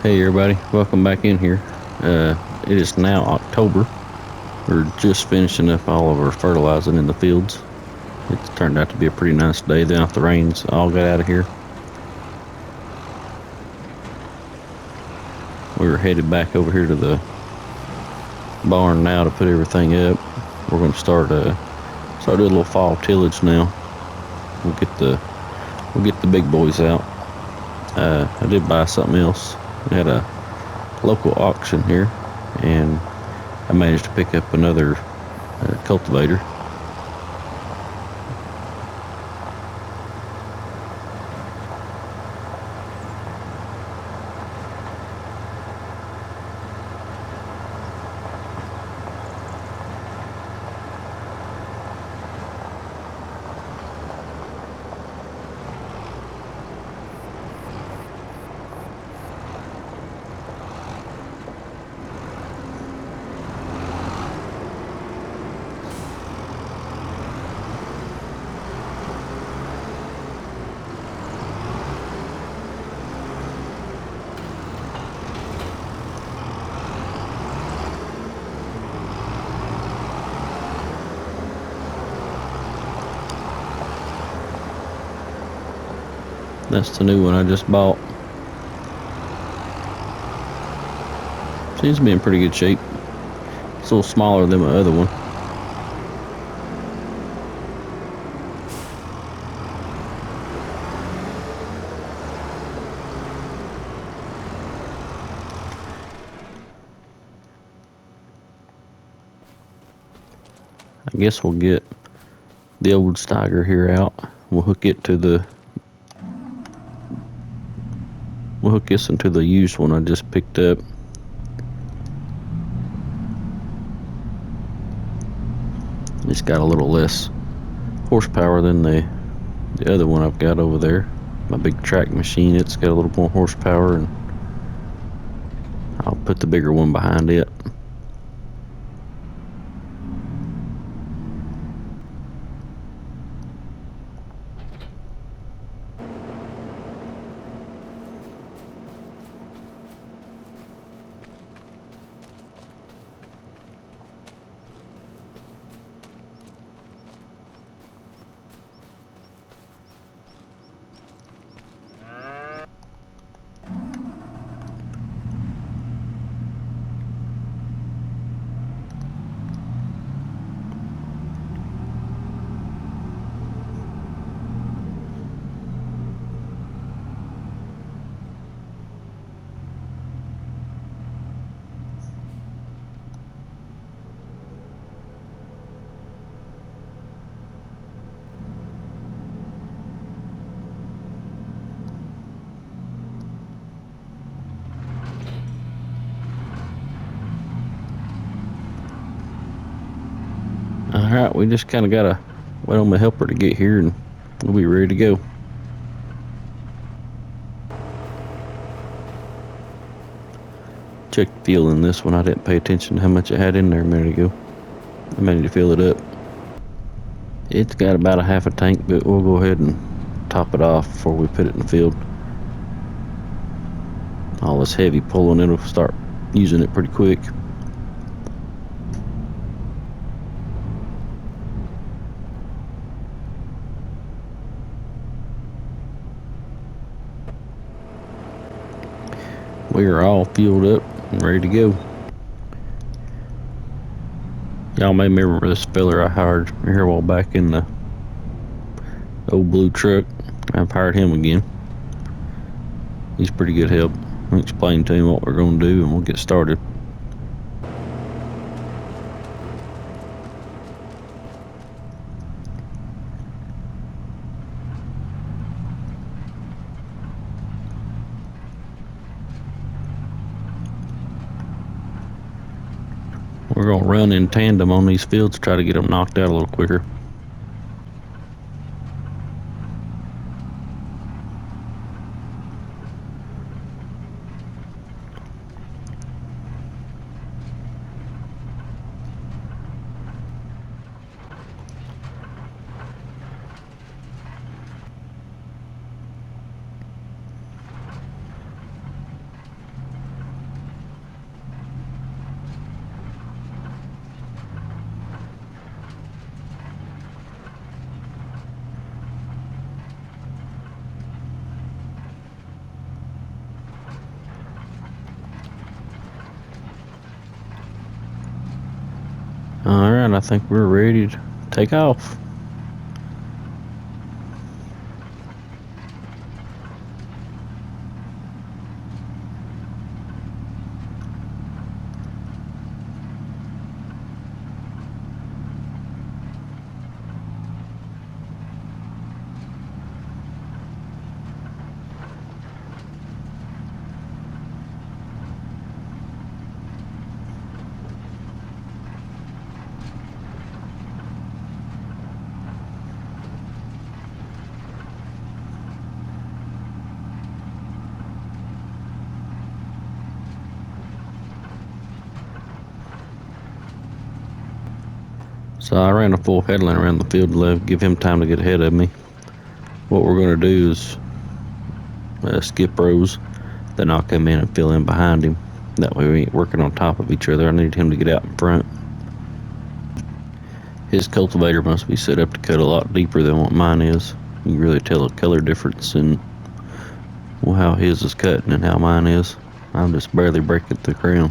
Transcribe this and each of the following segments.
Hey everybody, welcome back in here. It is now October. We're just finishing up all of our fertilizing in the fields. It's turned out to be a pretty nice day. Then after the rains all got out of here, we were headed back over here to the barn now to put everything up. We're going to start doing a little fall tillage now. We'll get the big boys out. I did buy something else. We had a local auction here, and I managed to pick up another cultivator. That's the new one I just bought. Seems to be in pretty good shape. It's a little smaller than my other one. I guess we'll get the old Steiger here out. We'll hook this into the used one I just picked up. It's got a little less horsepower than the other one I've got over there. My big track machine, it's got a little more horsepower, and I'll put the bigger one behind it. Alright, we just kind of got to wait on my helper to get here, and we'll be ready to go. Checked the fuel in this one. I didn't pay attention to how much it had in there a minute ago. I may need to fill it up. It's got about a half a tank, but we'll go ahead and top it off before we put it in the field. All this heavy pulling, it'll start using it pretty quick. We are all fueled up and ready to go. Y'all may remember this feller I hired here a while back in the old blue truck. I've hired him again. He's pretty good help. I'll explain to him what we're going to do, and we'll get started. We're going to run in tandem on these fields, try to get them knocked out a little quicker. right, I think we're ready to take off. So I ran a full headline around the field to give him time to get ahead of me. What we're going to do is skip rows, then I'll come in and fill in behind him. That way we ain't working on top of each other. I need him to get out in front. His cultivator must be set up to cut a lot deeper than what mine is. You can really tell a color difference in how his is cutting and how mine is. I'm just barely breaking the ground.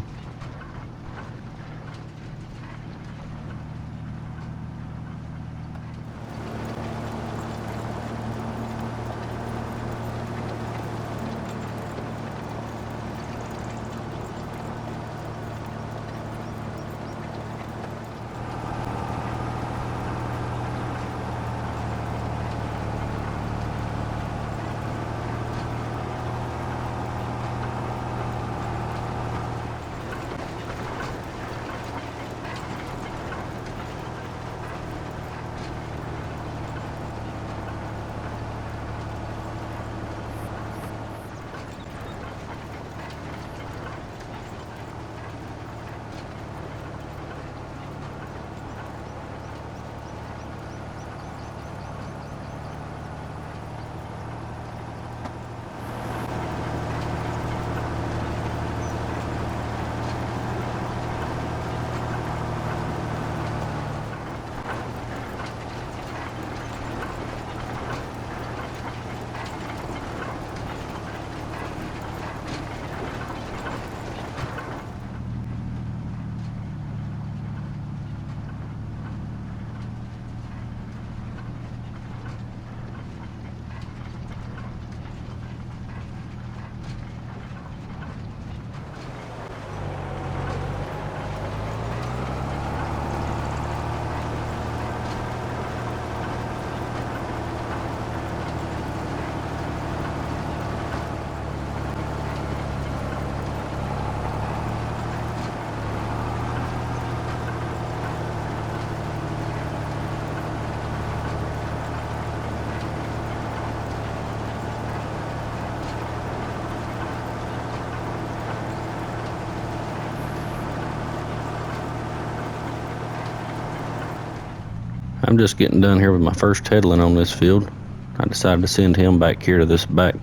I'm just getting done here with my first headland on this field. I decided to send him back here to this back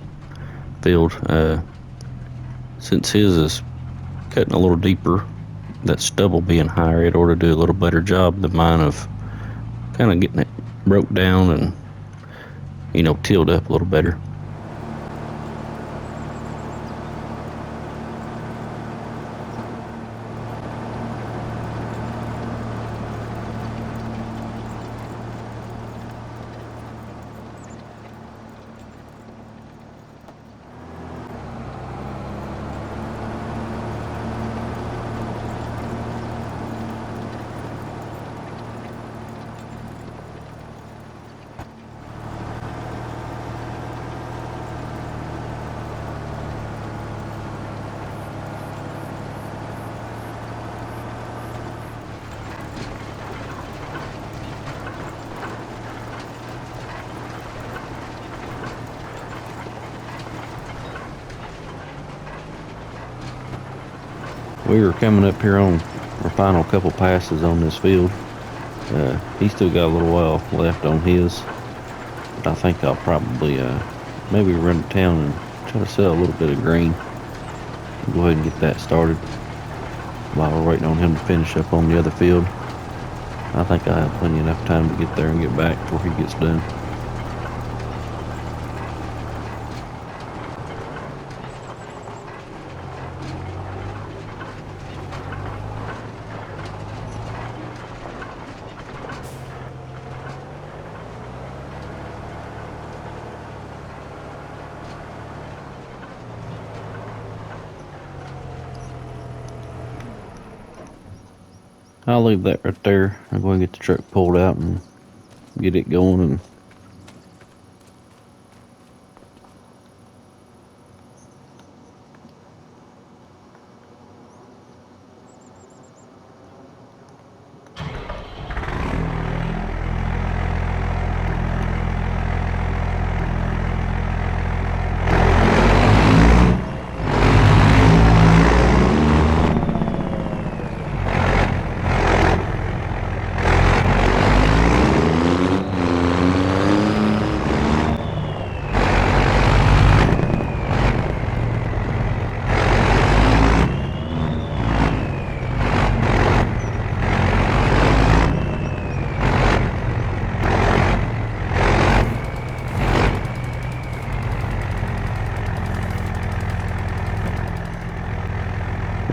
field. Since his is cutting a little deeper, that stubble being higher, it ought to do a little better job than mine of kind of getting it broke down and, tilled up a little better. We were coming up here on our final couple passes on this field. He's still got a little while left on his, but I think I'll probably maybe run to town and try to sell a little bit of grain. Go ahead and get that started while we're waiting on him to finish up on the other field. I think I have plenty enough time to get there and get back before he gets done. I'll leave that right there. I'm going to get the truck pulled out and get it going. And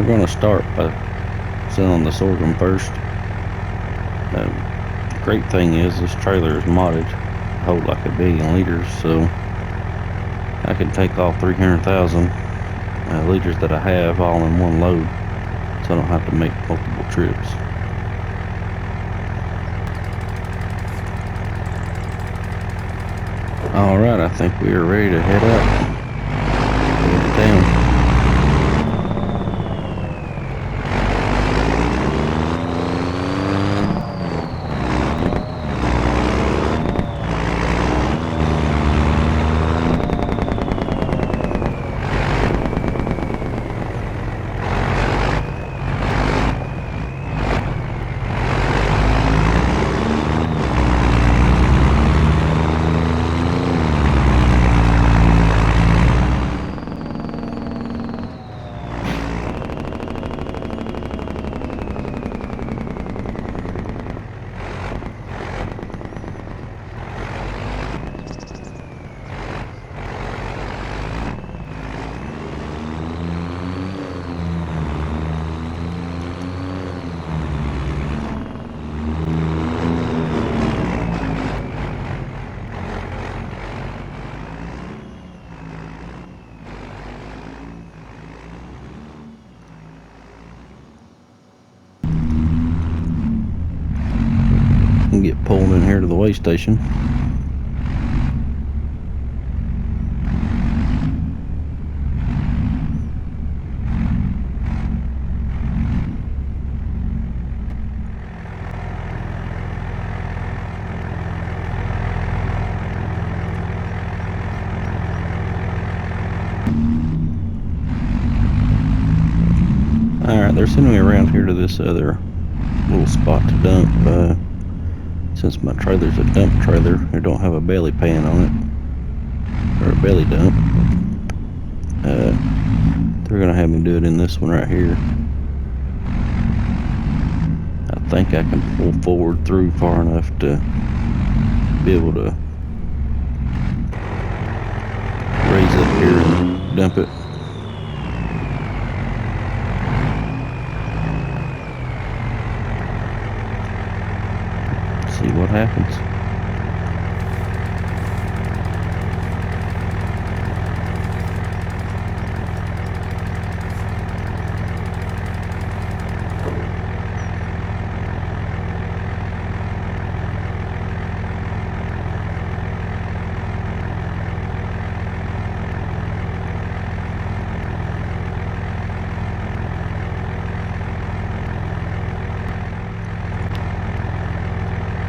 we're going to start by selling the sorghum first. The great thing is this trailer is modded to hold like 1,000,000,000 liters, so I can take all 300,000 liters that I have all in one load, so I don't have to make multiple trips. Alright, I think we are ready to head out. Head to town. Get pulled in here to the weigh station. Alright, they're sending me around here to this other little spot to dump. Since my trailer's a dump trailer, it don't have a belly pan on it, or a belly dump. They're gonna have me do it in this one right here. I think I can pull forward through far enough to be able to raise up here and dump it. See what happens.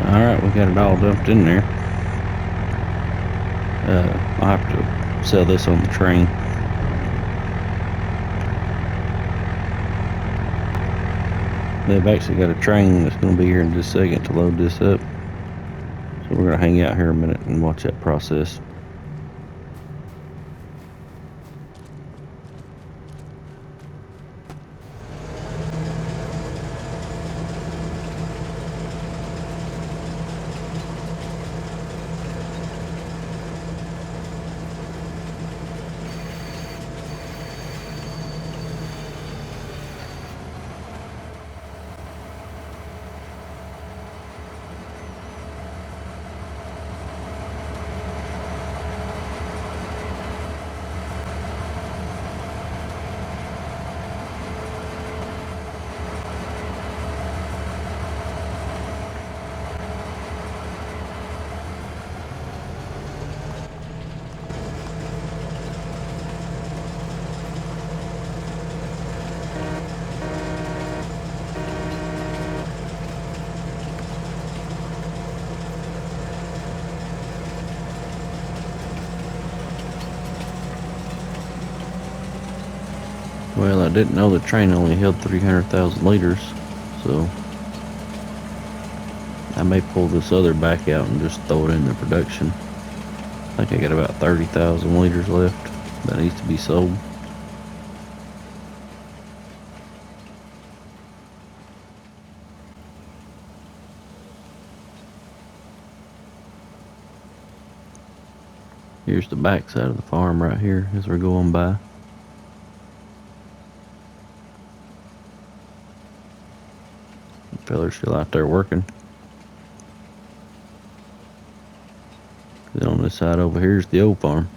Alright, we got it all dumped in there. I'll have to sell this on the train. They've actually got a train that's going to be here in just a second to load this up. So we're going to hang out here a minute and watch that process. Well, I didn't know the train only held 300,000 liters, so I may pull this other back out and just throw it in the production. I think I got about 30,000 liters left that needs to be sold. Here's the back side of the farm right here as we're going by. The feller's still out there working. Then on this side over here is the old farm.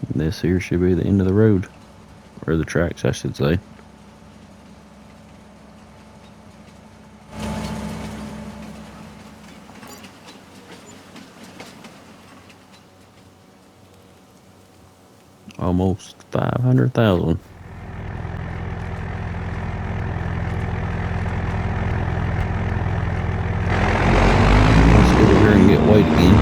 And this here should be the end of the road, or the tracks I should say. Almost 500,000. Let's get over here and get weight again.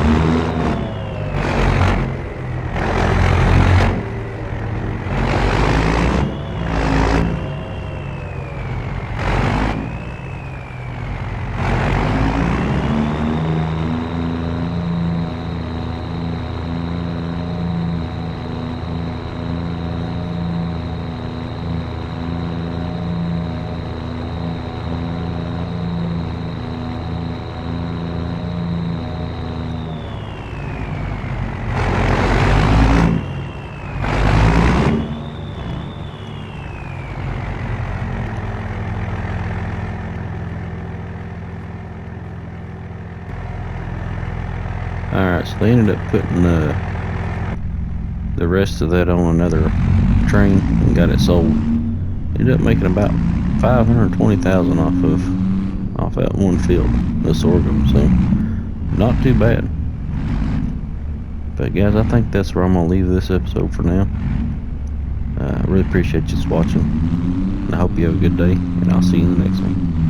Alright, so they ended up putting the rest of that on another train and got it sold. Ended up making about 520,000 off that one field, the sorghum, so not too bad. But guys, I think that's where I'm gonna leave this episode for now. I really appreciate you watching, and I hope you have a good day, and I'll see you in the next one.